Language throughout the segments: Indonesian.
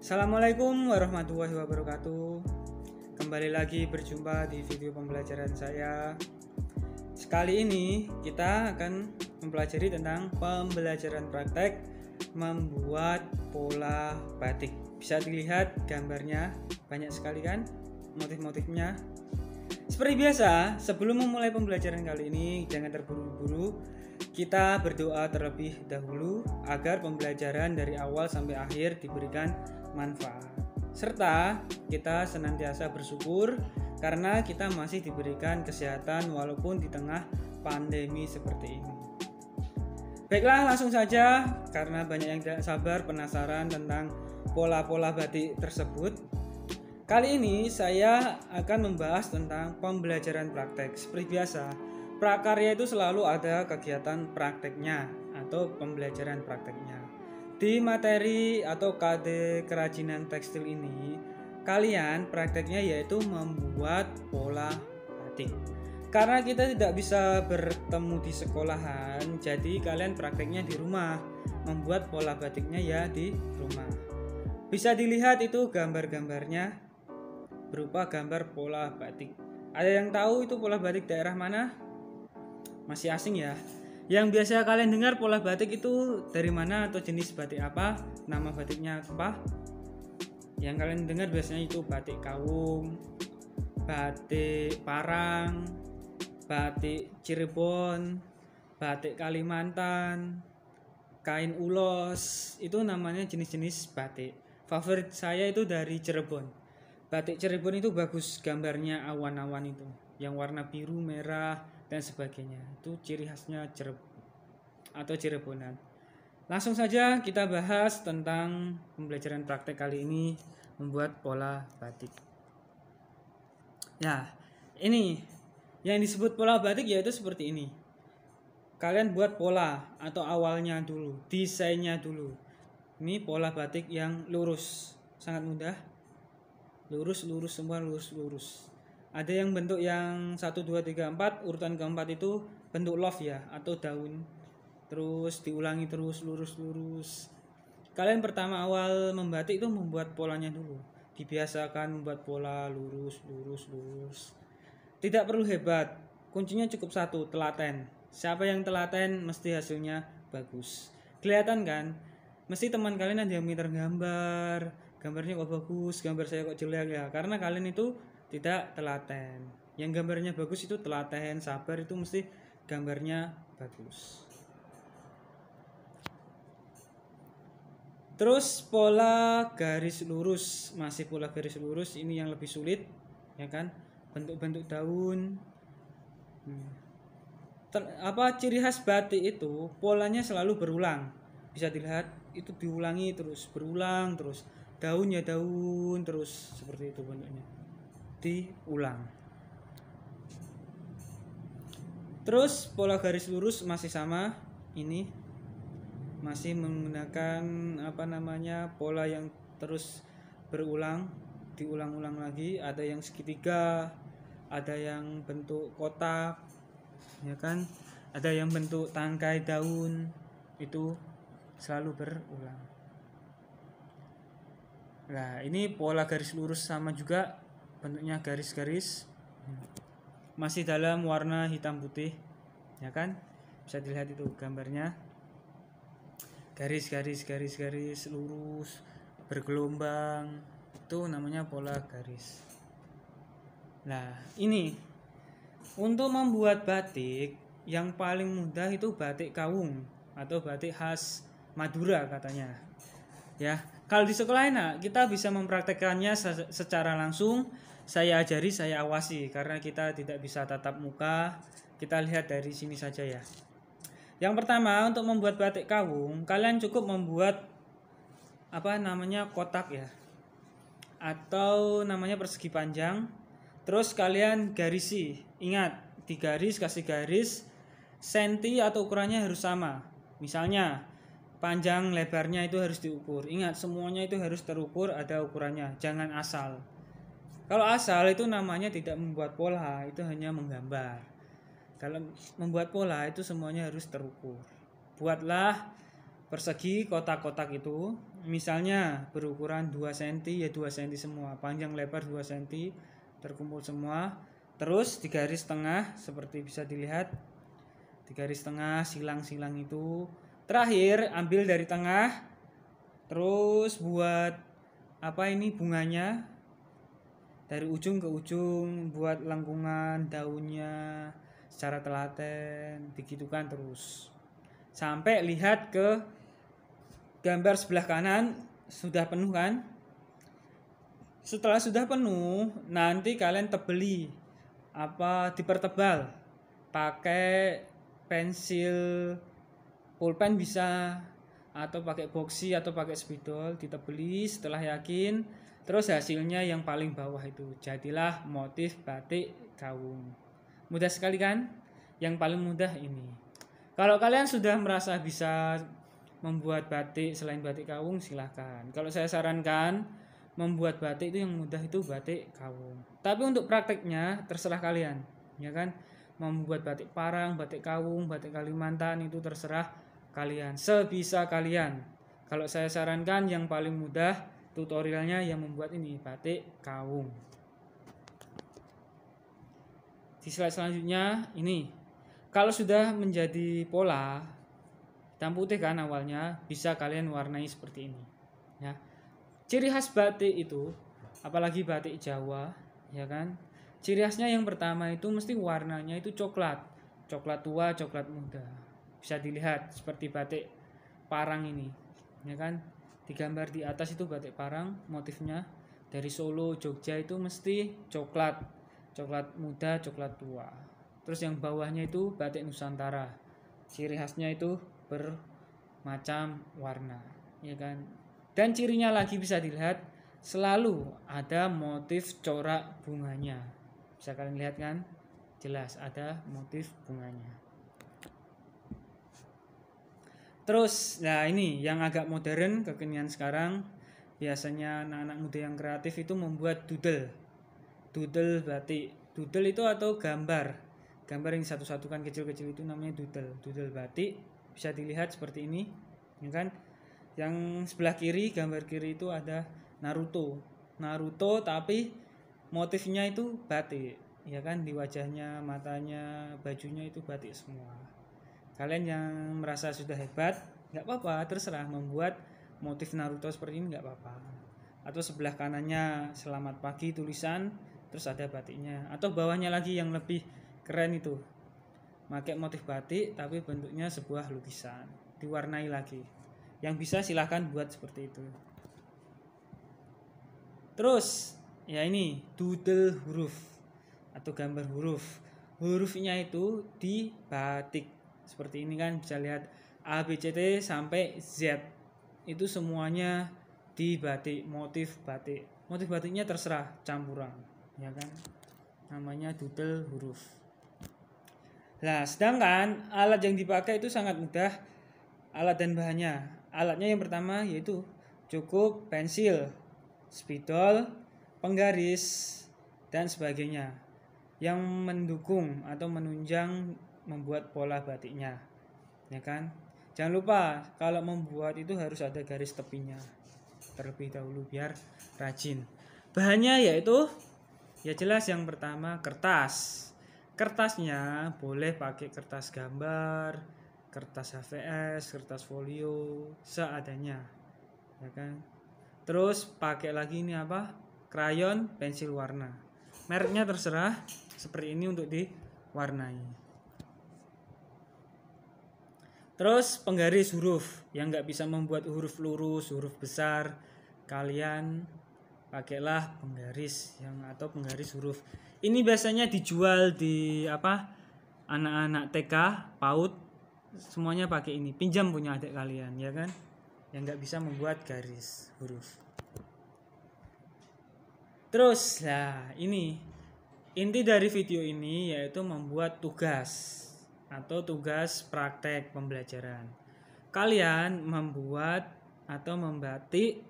Assalamualaikum warahmatullahi wabarakatuh. Kembali lagi berjumpa di video pembelajaran saya. Sekali ini kita akan mempelajari tentang pembelajaran praktek membuat pola batik. Bisa dilihat gambarnya, banyak sekali kan motif-motifnya. Seperti biasa, sebelum memulai pembelajaran kali ini, jangan terburu-buru. Kita berdoa terlebih dahulu agar pembelajaran dari awal sampai akhir diberikan manfaat. Serta kita senantiasa bersyukur karena kita masih diberikan kesehatan walaupun di tengah pandemi seperti ini. Baiklah, langsung saja karena banyak yang tidak sabar penasaran tentang pola-pola batik tersebut. Kali ini saya akan membahas tentang pembelajaran praktek. Seperti biasa, prakarya itu selalu ada kegiatan prakteknya atau pembelajaran prakteknya. Di materi atau KD kerajinan tekstil ini, kalian prakteknya yaitu membuat pola batik. Karena kita tidak bisa bertemu di sekolahan, jadi kalian prakteknya di rumah, membuat pola batiknya ya di rumah. Bisa dilihat itu gambar-gambarnya berupa gambar pola batik. Ada yang tahu itu pola batik daerah mana? Masih asing ya? Yang biasa kalian dengar pola batik itu dari mana atau jenis batik apa? Nama batiknya apa? Yang kalian dengar biasanya itu batik kawung, batik Parang, batik Cirebon, batik Kalimantan, kain ulos. Itu namanya jenis-jenis batik. Favorit saya itu dari Cirebon. Batik Cirebon itu bagus gambarnya, awan-awan itu yang warna biru, merah, dan sebagainya. Itu ciri khasnya Cirebon atau Cirebonan. Langsung saja kita bahas tentang pembelajaran praktek kali ini membuat pola batik. Nah, ini yang disebut pola batik yaitu seperti ini. Kalian buat pola atau awalnya dulu, desainnya dulu. Ini pola batik yang lurus, sangat mudah. Lurus semua lurus. Ada yang bentuk yang 1 2 3 4, urutan keempat itu bentuk love ya atau daun. Terus diulangi terus lurus. Kalian pertama awal membatik itu membuat polanya dulu. Dibiasakan membuat pola lurus. Tidak perlu hebat. Kuncinya cukup satu, telaten. Siapa yang telaten mesti hasilnya bagus. Kelihatan kan? Mesti teman kalian ada yang minta gambarnya kok bagus, gambar saya kok jelek ya, karena kalian itu tidak telaten. Yang gambarnya bagus itu telaten, sabar, itu mesti gambarnya bagus. Terus pola garis lurus, masih pola garis lurus ini yang lebih sulit, ya kan? Bentuk-bentuk daun. Ciri khas batik itu polanya selalu berulang. Bisa dilihat itu diulangi terus, berulang terus. Daun ya daun terus, seperti itu bentuknya, diulang. Terus pola garis lurus masih sama, ini masih menggunakan pola yang terus berulang, diulang-ulang lagi. Ada yang segitiga, ada yang bentuk kotak, ya kan, ada yang bentuk tangkai daun, itu selalu berulang. Nah, ini pola garis lurus sama juga, bentuknya garis-garis, masih dalam warna hitam putih, ya kan? Bisa dilihat itu gambarnya, garis lurus bergelombang, itu namanya pola garis. Nah, ini untuk membuat batik yang paling mudah itu batik kawung atau batik khas Madura katanya, ya. Kalau di sekolah enak, kita bisa mempraktekannya secara langsung. Saya ajari, saya awasi, karena kita tidak bisa tatap muka. Kita lihat dari sini saja ya. Yang pertama, untuk membuat batik kawung, kalian cukup membuat kotak ya, atau namanya persegi panjang. Terus kalian garisi. Ingat, digaris, kasih garis, senti atau ukurannya harus sama. Misalnya panjang lebarnya itu harus diukur. Ingat, semuanya itu harus terukur, ada ukurannya. Jangan asal. Kalau asal itu namanya tidak membuat pola, itu hanya menggambar. Kalau membuat pola itu semuanya harus terukur. Buatlah persegi kotak-kotak itu misalnya berukuran 2 cm ya 2 cm semua, panjang lebar 2 cm terkumpul semua. Terus di garis tengah seperti bisa dilihat, di garis tengah silang-silang itu. Terakhir ambil dari tengah, terus buat apa ini bunganya dari ujung ke ujung, buat lengkungan daunnya secara telaten, digitukan terus sampai lihat ke gambar sebelah kanan sudah penuh kan. Setelah sudah penuh, nanti kalian tebeli dipertebal pakai pensil pulpen bisa, atau pakai boxy atau pakai spidol, ditebeli. Setelah yakin, terus hasilnya yang paling bawah itu jadilah motif batik kawung. Mudah sekali kan? Yang paling mudah ini. Kalau kalian sudah merasa bisa membuat batik selain batik kawung, silahkan. Kalau saya sarankan membuat batik itu yang mudah itu batik kawung. Tapi untuk prakteknya terserah kalian, ya kan? Membuat batik Parang, batik kawung, batik Kalimantan itu terserah kalian, sebisa kalian. Kalau saya sarankan yang paling mudah tutorialnya yang membuat ini batik kawung. Di slide selanjutnya ini, kalau sudah menjadi pola hitam putih kan awalnya, bisa kalian warnai seperti ini ya. Ciri khas batik itu, apalagi batik Jawa ya kan, ciri khasnya yang pertama itu mesti warnanya itu coklat tua, coklat muda. Bisa dilihat seperti batik Parang ini ya kan, digambar di atas itu batik Parang, motifnya dari Solo, Jogja itu mesti coklat muda, coklat tua. Terus yang bawahnya itu batik Nusantara, ciri khasnya itu bermacam warna ya kan. Dan cirinya lagi bisa dilihat selalu ada motif corak bunganya. Bisa kalian lihat kan, jelas ada motif bunganya. Terus nah ini yang agak modern kekinian sekarang, biasanya anak-anak muda yang kreatif itu membuat doodle batik. Doodle itu atau gambar yang satu-satukan kecil-kecil itu namanya doodle batik. Bisa dilihat seperti ini ya kan. Yang sebelah kiri, gambar kiri itu ada Naruto tapi motifnya itu batik ya kan, di wajahnya, matanya, bajunya itu batik semua. Kalian yang merasa sudah hebat nggak apa-apa, terserah membuat motif Naruto seperti ini nggak apa-apa. Atau sebelah kanannya selamat pagi tulisan, terus ada batiknya. Atau bawahnya lagi yang lebih keren itu, pakai motif batik tapi bentuknya sebuah lukisan, diwarnai lagi. Yang bisa silahkan buat seperti itu. Terus ya ini doodle huruf atau gambar huruf. Hurufnya itu di batik seperti ini kan, bisa lihat A, B, C, D sampai Z itu semuanya di batik, motif batik. Motif batiknya terserah campuran ya kan, namanya doodle huruf. Nah sedangkan alat yang dipakai itu sangat mudah, alat dan bahannya. Alatnya yang pertama yaitu cukup pensil, spidol, penggaris dan sebagainya yang mendukung atau menunjang membuat pola batiknya ya kan. Jangan lupa kalau membuat itu harus ada garis tepinya terlebih dahulu biar rajin. Bahannya yaitu ya jelas yang pertama kertas. Kertasnya boleh pakai kertas gambar, kertas HVS, kertas folio, seadanya ya kan. Terus pakai lagi ini krayon, pensil warna. Mereknya terserah, seperti ini untuk diwarnai. Terus penggaris huruf, yang nggak bisa membuat huruf lurus, huruf besar, kalian pakailah penggaris atau penggaris huruf. Ini biasanya dijual di anak-anak TK, PAUD, semuanya pakai ini. Pinjam punya adik kalian ya kan, yang nggak bisa membuat garis huruf. Terus ini inti dari video ini yaitu membuat tugas atau tugas praktek pembelajaran. Kalian membuat atau membatik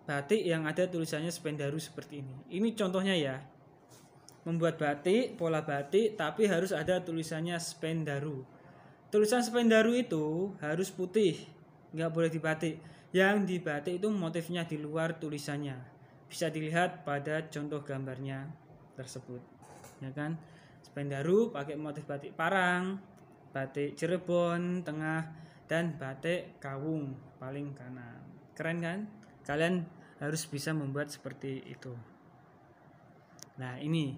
batik yang ada tulisannya Spendaru seperti ini. Ini contohnya ya. Membuat batik, pola batik, tapi harus ada tulisannya Spendaru. Tulisan Spendaru itu harus putih nggak boleh dibatik. Yang dibatik itu motifnya di luar tulisannya. Bisa dilihat pada contoh gambarnya tersebut, ya kan? Spendaru pakai motif batik Parang, batik Cirebon tengah, dan batik Kawung paling kanan. Keren kan? Kalian harus bisa membuat seperti itu. Nah, ini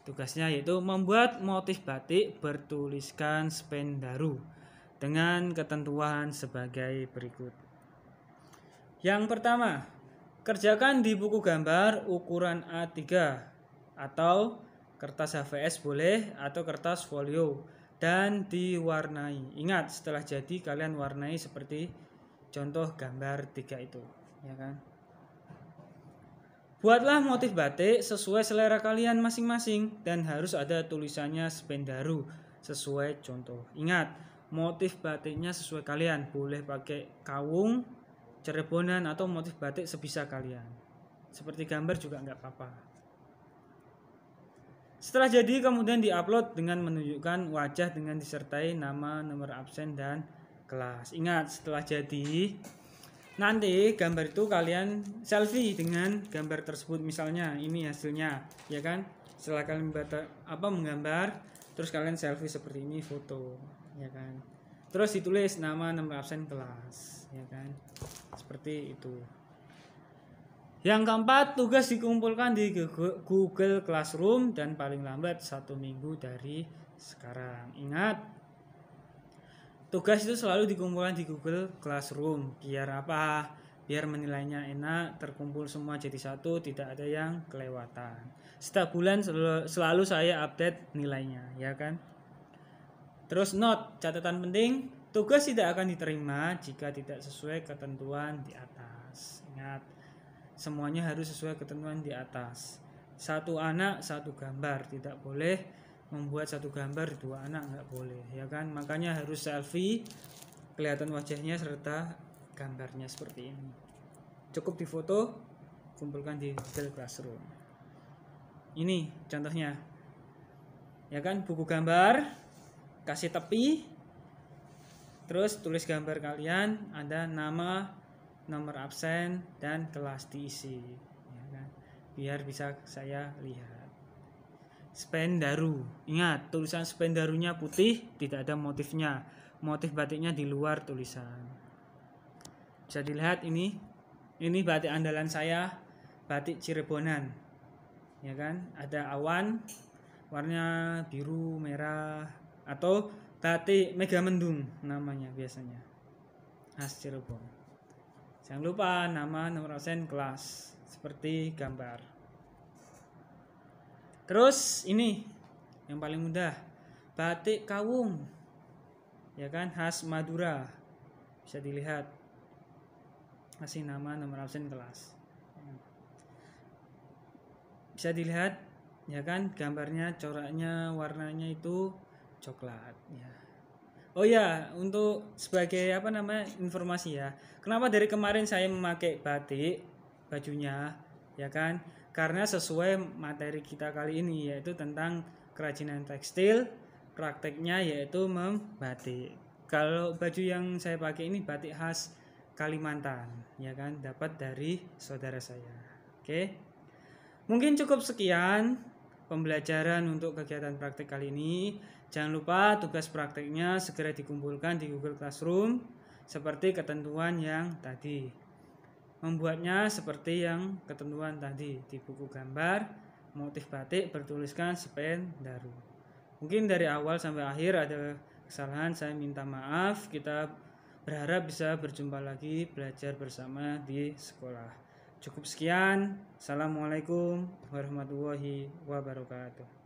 tugasnya, yaitu membuat motif batik bertuliskan Spendaru dengan ketentuan sebagai berikut. Yang pertama, kerjakan di buku gambar ukuran A3 atau kertas HVS boleh, atau kertas folio, dan diwarnai. Ingat, setelah jadi kalian warnai seperti contoh gambar 3 itu, ya kan? Buatlah motif batik sesuai selera kalian masing-masing dan harus ada tulisannya Spendaru sesuai contoh. Ingat, motif batiknya sesuai kalian, boleh pakai kawung, Cirebonan, atau motif batik sebisa kalian. Seperti gambar juga nggak apa-apa. Setelah jadi kemudian diupload dengan menunjukkan wajah dengan disertai nama, nomor absen, dan kelas. Ingat, setelah jadi nanti gambar itu kalian selfie dengan gambar tersebut. Misalnya ini hasilnya, ya kan? Setelah kalian menggambar, terus kalian selfie seperti ini, foto, ya kan? Terus ditulis nama, nomor absen, kelas, ya kan? Seperti itu. Yang keempat, tugas dikumpulkan di Google Classroom dan paling lambat 1 minggu dari sekarang. Ingat, tugas itu selalu dikumpulkan di Google Classroom. Biar apa? Biar menilainya enak, terkumpul semua jadi satu, tidak ada yang kelewatan. Setiap bulan selalu saya update nilainya, ya kan? Terus note, catatan penting, tugas tidak akan diterima jika tidak sesuai ketentuan di atas. Ingat, semuanya harus sesuai ketentuan di atas. 1 anak 1 gambar, tidak boleh membuat 1 gambar 2 anak, nggak boleh, ya kan? Makanya harus selfie, kelihatan wajahnya serta gambarnya seperti ini. Cukup difoto, kumpulkan di Google Classroom. Ini contohnya, ya kan? Buku gambar, kasih tepi, terus tulis gambar kalian, ada nama, nomor absen, dan kelas diisi, ya kan? Biar bisa saya lihat. Spendaru, ingat tulisan Spendarunya putih, tidak ada motifnya, motif batiknya di luar tulisan. Bisa dilihat ini batik andalan saya, batik Cirebonan, ya kan? Ada awan warna biru merah, atau batik Megamendung namanya biasanya, khas Cirebon. Jangan lupa nama, nomor absen, kelas, seperti gambar. Terus ini yang paling mudah, batik Kawung, ya kan, khas Madura. Bisa dilihat, kasih nama, nomor absen, kelas. Bisa dilihat, ya kan, gambarnya, coraknya, warnanya itu coklat, ya. Oh ya, untuk sebagai informasi ya, kenapa dari kemarin saya memakai batik bajunya, ya kan? Karena sesuai materi kita kali ini, yaitu tentang kerajinan tekstil, prakteknya yaitu membatik. Kalau baju yang saya pakai ini batik khas Kalimantan, ya kan? Dapat dari saudara saya. Oke. Mungkin cukup sekian pembelajaran untuk kegiatan praktek kali ini. Jangan lupa tugas prakteknya segera dikumpulkan di Google Classroom seperti ketentuan yang tadi. Membuatnya seperti yang ketentuan tadi, di buku gambar, motif batik bertuliskan Spendaru. Mungkin dari awal sampai akhir ada kesalahan, saya minta maaf. Kita berharap bisa berjumpa lagi belajar bersama di sekolah. Cukup sekian. Assalamualaikum warahmatullahi wabarakatuh.